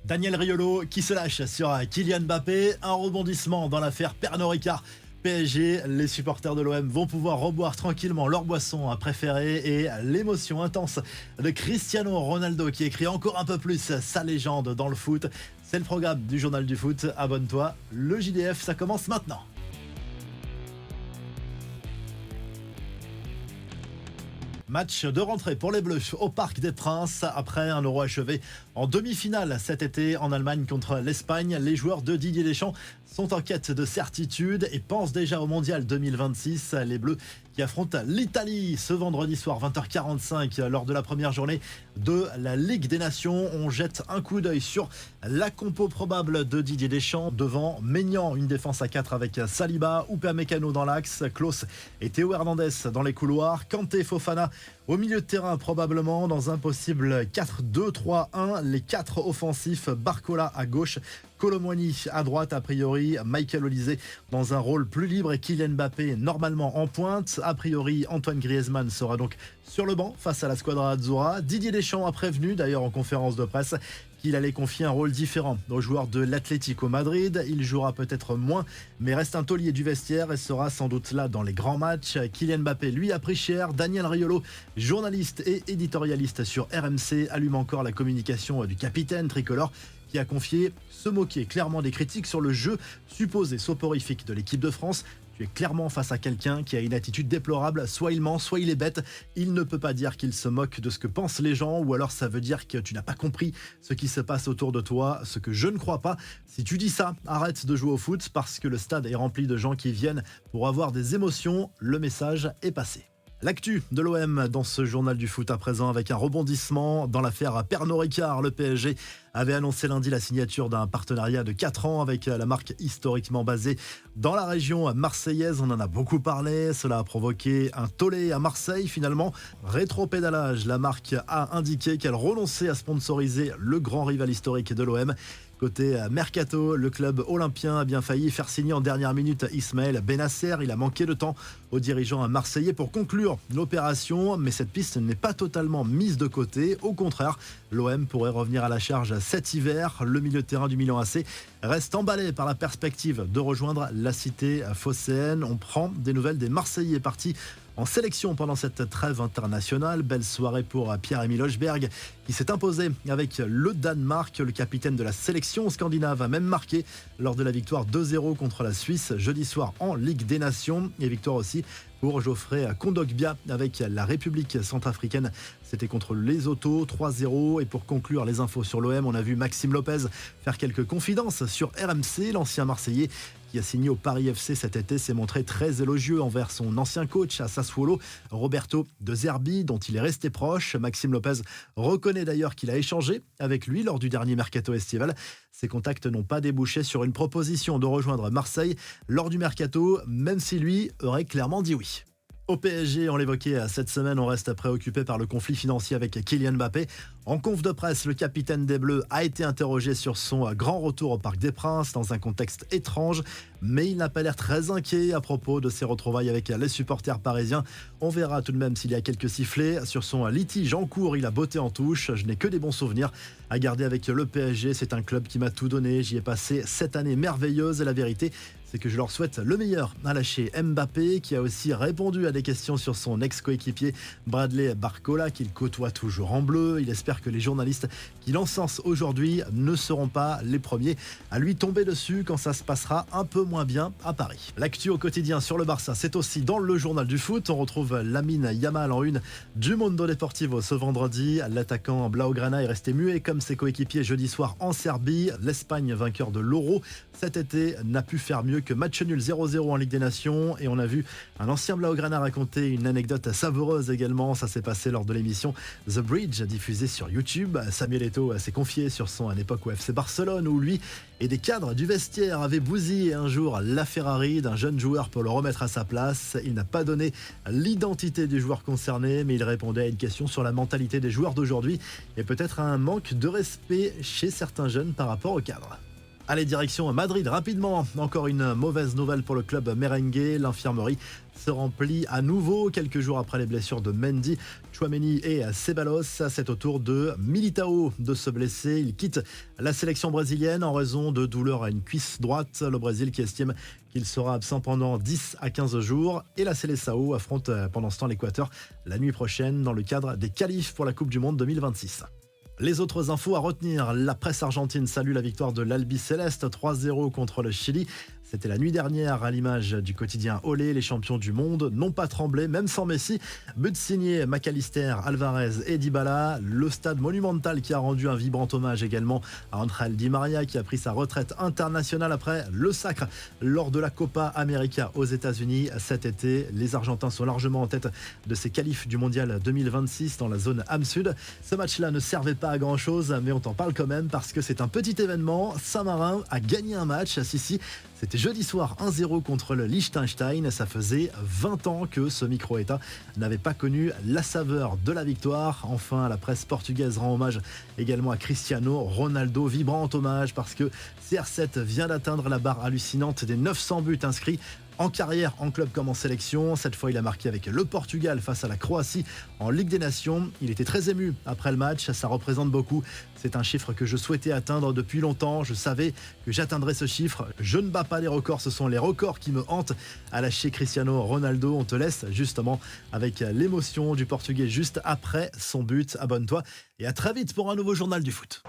Daniel Riolo qui se lâche sur Kylian Mbappé, un rebondissement dans l'affaire Pernod Ricard PSG. Les supporters de l'OM vont pouvoir reboire tranquillement leur boisson préférée et l'émotion intense de Cristiano Ronaldo qui écrit encore un peu plus sa légende dans le foot. C'est le programme du Journal du Foot, abonne-toi, le JDF ça commence maintenant. Match de rentrée pour les Bleus au Parc des Princes après un Euro achevé en demi-finale cet été en Allemagne contre l'Espagne. Les joueurs de Didier Deschamps sont en quête de certitude et pensent déjà au Mondial 2026. Les Bleus qui affrontent l'Italie ce vendredi soir 20h45 lors de la première journée de la Ligue des Nations. On jette un coup d'œil sur la compo probable de Didier Deschamps devant Maignan, une défense à 4 avec Saliba, Upamecano dans l'axe, Klose et Théo Hernandez dans les couloirs, Kanté, Fofana au milieu de terrain probablement dans un possible 4-2-3-1, les 4 offensifs, Barcola à gauche, Kolo Muani à droite a priori, Michael Olise dans un rôle plus libre et Kylian Mbappé normalement en pointe. A priori, Antoine Griezmann sera donc sur le banc face à la Squadra Azzurra. Didier Deschamps a prévenu d'ailleurs en conférence de presse qu'il allait confier un rôle différent aux joueurs de l'Atlético Madrid. Il jouera peut-être moins, mais reste un taulier du vestiaire et sera sans doute là dans les grands matchs. Kylian Mbappé, lui, a pris cher. Daniel Riolo, journaliste et éditorialiste sur RMC, allume encore la communication du capitaine tricolore qui a confié se moquer clairement des critiques sur le jeu supposé soporifique de l'équipe de France. Tu es clairement face à quelqu'un qui a une attitude déplorable, soit il ment, soit il est bête. Il ne peut pas dire qu'il se moque de ce que pensent les gens, ou alors ça veut dire que tu n'as pas compris ce qui se passe autour de toi, ce que je ne crois pas. Si tu dis ça, arrête de jouer au foot parce que le stade est rempli de gens qui viennent pour avoir des émotions. Le message est passé. L'actu de l'OM dans ce journal du foot à présent avec un rebondissement dans l'affaire Pernod Ricard. Le PSG avait annoncé lundi la signature d'un partenariat de 4 ans avec la marque historiquement basée dans la région marseillaise. On en a beaucoup parlé, cela a provoqué un tollé à Marseille finalement. Rétropédalage, la marque a indiqué qu'elle renonçait à sponsoriser le grand rival historique de l'OM. Côté Mercato, le club olympien a bien failli faire signer en dernière minute Ismaël Benasser. Il a manqué de temps aux dirigeants marseillais pour conclure l'opération, mais cette piste n'est pas totalement mise de côté. Au contraire, l'OM pourrait revenir à la charge cet hiver. Le milieu de terrain du Milan AC reste emballé par la perspective de rejoindre la cité phocéenne. On prend des nouvelles des Marseillais partis en sélection pendant cette trêve internationale. Belle soirée pour Pierre-Emile Højbjerg qui s'est imposé avec le Danemark. Le capitaine de la sélection scandinave a même marqué lors de la victoire 2-0 contre la Suisse jeudi soir en Ligue des Nations. Et victoire aussi pour Geoffrey Kondogbia avec la République centrafricaine. C'était contre le Lesotho, 3-0. Et pour conclure les infos sur l'OM, on a vu Maxime Lopez faire quelques confidences sur RMC. L'ancien Marseillais qui a signé au Paris FC cet été s'est montré très élogieux envers son ancien coach à Sassuolo, Roberto De Zerbi, dont il est resté proche. Maxime Lopez reconnaît d'ailleurs qu'il a échangé avec lui lors du dernier mercato estival. Ses contacts n'ont pas débouché sur une proposition de rejoindre Marseille lors du mercato, même si lui aurait clairement dit oui. Au PSG, on l'évoquait cette semaine, on reste préoccupé par le conflit financier avec Kylian Mbappé. En conf de presse, le capitaine des Bleus a été interrogé sur son grand retour au Parc des Princes dans un contexte étrange, mais il n'a pas l'air très inquiet à propos de ses retrouvailles avec les supporters parisiens. On verra tout de même s'il y a quelques sifflets. Sur son litige en cours, il a botté en touche. Je n'ai que des bons souvenirs à garder avec le PSG. C'est un club qui m'a tout donné. J'y ai passé 7 années merveilleuses et la vérité, c'est que je leur souhaite le meilleur, a lâché Mbappé, qui a aussi répondu à des questions sur son ex-coéquipier Bradley Barcola, qu'il côtoie toujours en bleu. Il espère que les journalistes qui l'encensent aujourd'hui ne seront pas les premiers à lui tomber dessus quand ça se passera un peu moins bien à Paris. L'actu au quotidien sur le Barça, c'est aussi dans le journal du foot. On retrouve Lamine Yamal en une du Mundo Deportivo ce vendredi. L'attaquant Blaugrana est resté muet comme ses coéquipiers jeudi soir en Serbie. L'Espagne, vainqueur de l'Euro cet été, n'a pu faire mieux que match nul 0-0 en Ligue des Nations. Et on a vu un ancien Blaugrana raconter une anecdote savoureuse également. Ça s'est passé lors de l'émission The Bridge, diffusée sur YouTube. Samuel Eto'o s'est confié sur son époque au FC Barcelone, où lui et des cadres du vestiaire avaient bousillé un jour la Ferrari d'un jeune joueur pour le remettre à sa place. Il n'a pas donné l'identité du joueur concerné, mais il répondait à une question sur la mentalité des joueurs d'aujourd'hui et peut-être un manque de respect chez certains jeunes par rapport aux cadres. Allez, direction Madrid, rapidement. Encore une mauvaise nouvelle pour le club merengue. L'infirmerie se remplit à nouveau quelques jours après les blessures de Mendy, Tchouaméni et Ceballos. C'est au tour de Militao de se blesser. Il quitte la sélection brésilienne en raison de douleurs à une cuisse droite. Le Brésil qui estime qu'il sera absent pendant 10 à 15 jours. Et la Seleção affronte pendant ce temps l'Équateur la nuit prochaine dans le cadre des qualifs pour la Coupe du Monde 2026. Les autres infos à retenir, la presse argentine salue la victoire de l'Albi Céleste 3-0 contre le Chili. C'était la nuit dernière à l'image du quotidien Olé. Les champions du monde n'ont pas tremblé, même sans Messi. But signé McAllister, Alvarez et Dybala. Le stade monumental qui a rendu un vibrant hommage également à Ángel Di María qui a pris sa retraite internationale après le sacre lors de la Copa América aux États-Unis cet été. Les Argentins sont largement en tête de ces qualifs du mondial 2026 dans la zone Am Sud. Ce match-là ne servait pas à grand-chose, mais on t'en parle quand même parce que c'est un petit événement. Saint-Marin a gagné un match. Si, c'était jeudi soir 1-0 contre le Liechtenstein. Ça faisait 20 ans que ce micro-État n'avait pas connu la saveur de la victoire. Enfin, la presse portugaise rend hommage également à Cristiano Ronaldo. Vibrant hommage parce que CR7 vient d'atteindre la barre hallucinante des 900 buts inscrits en carrière, en club comme en sélection. Cette fois, il a marqué avec le Portugal face à la Croatie en Ligue des Nations. Il était très ému après le match, ça représente beaucoup. C'est un chiffre que je souhaitais atteindre depuis longtemps. Je savais que j'atteindrais ce chiffre. Je ne bats pas les records, ce sont les records qui me hantent. À lâcher Cristiano Ronaldo, on te laisse justement avec l'émotion du Portugais juste après son but. Abonne-toi et à très vite pour un nouveau journal du foot.